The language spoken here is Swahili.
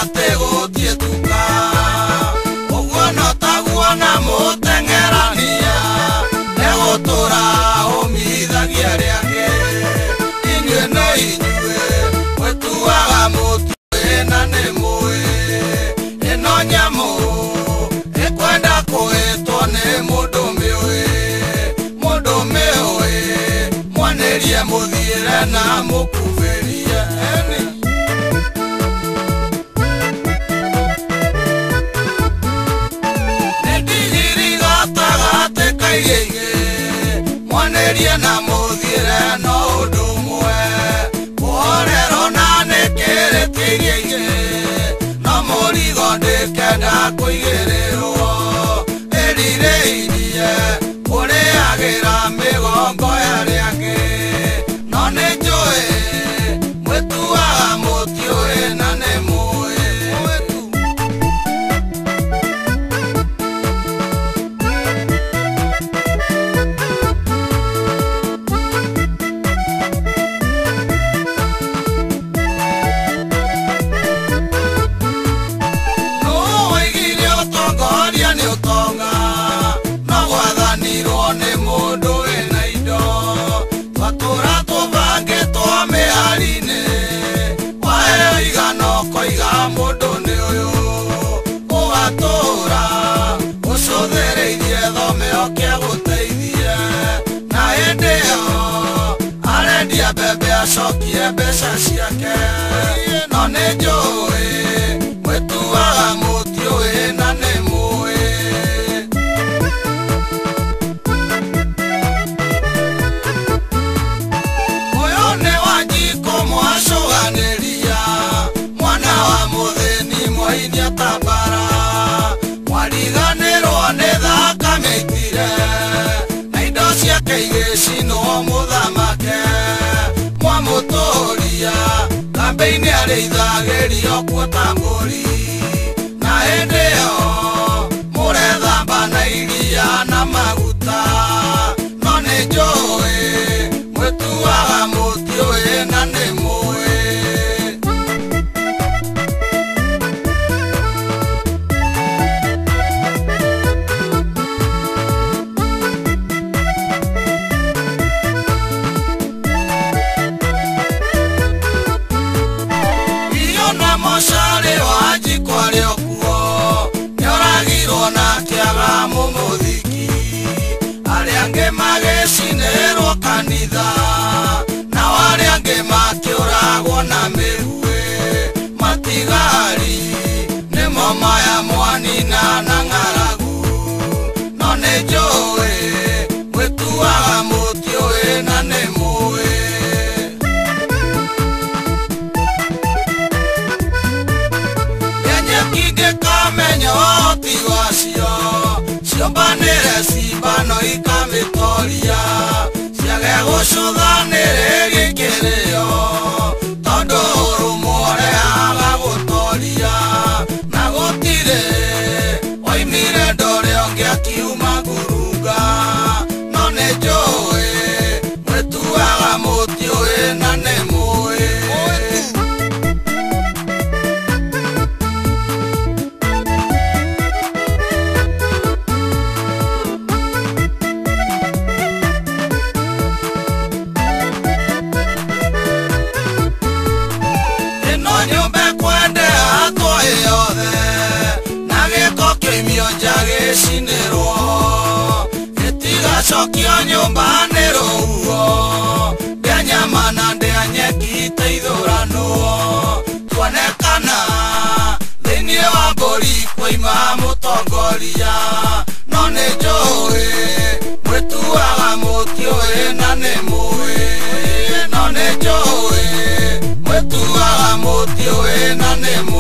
ate gutietuka uguo no taguo na mutengerania negutura umithagia riake inyue no inyue mwetuaga mutue na nimui ino nyamu ikwenda kuitwo ni mundu miui mwanerie muthiire na mukuvirie mwanerie na muthiire no undu umwe kuorero na nikiritirie no murigo ndikenda kuigirirwo irireirie kuriagira migongo yaria angi no ninjui mwituaga mutiui na nimui bebe acokie mbeca ciake no ninjui mwituaga mutiui na nimui uyu ni Wanjikũ mwacuganiria mwana wa muthini mwainia tambara mwariganirwo ni thakame itire na indo ciake igicinwo muthamake mutoria kambeini arithagirio kuotamburi na hindi yo murethamba na iria na maguta no ninjui mwituaga mutiui na nimui Moshari Wanjikũ ari okuo nioragirwo na kiaga mumuthiki aria angi magicinirwo kanitha nao aria angi makiuragwo na mĩguĩ matigari nimo maya mwanina na ng'aragu no ninjui mwituaga mutiui na nimui kamenya oti wacio ciombanire cimbano ikamitoria ciage gucuthanire gikirio tondu urumwe urehaga gutoria na gutire oimire ndore ungi akiuma ngurunga no ninjui mwituaga mutiui na nimui gicinirwo itigacokio nyumba nĩ rũhuho ndĩa nyama na ndĩa nyeki iteithũranwo tuonekana thĩinĩ wa mbũri kwaima mũtongoria no ninjui mwituaga mutiui na nimui no ninjui mwituaga mutiui na nimui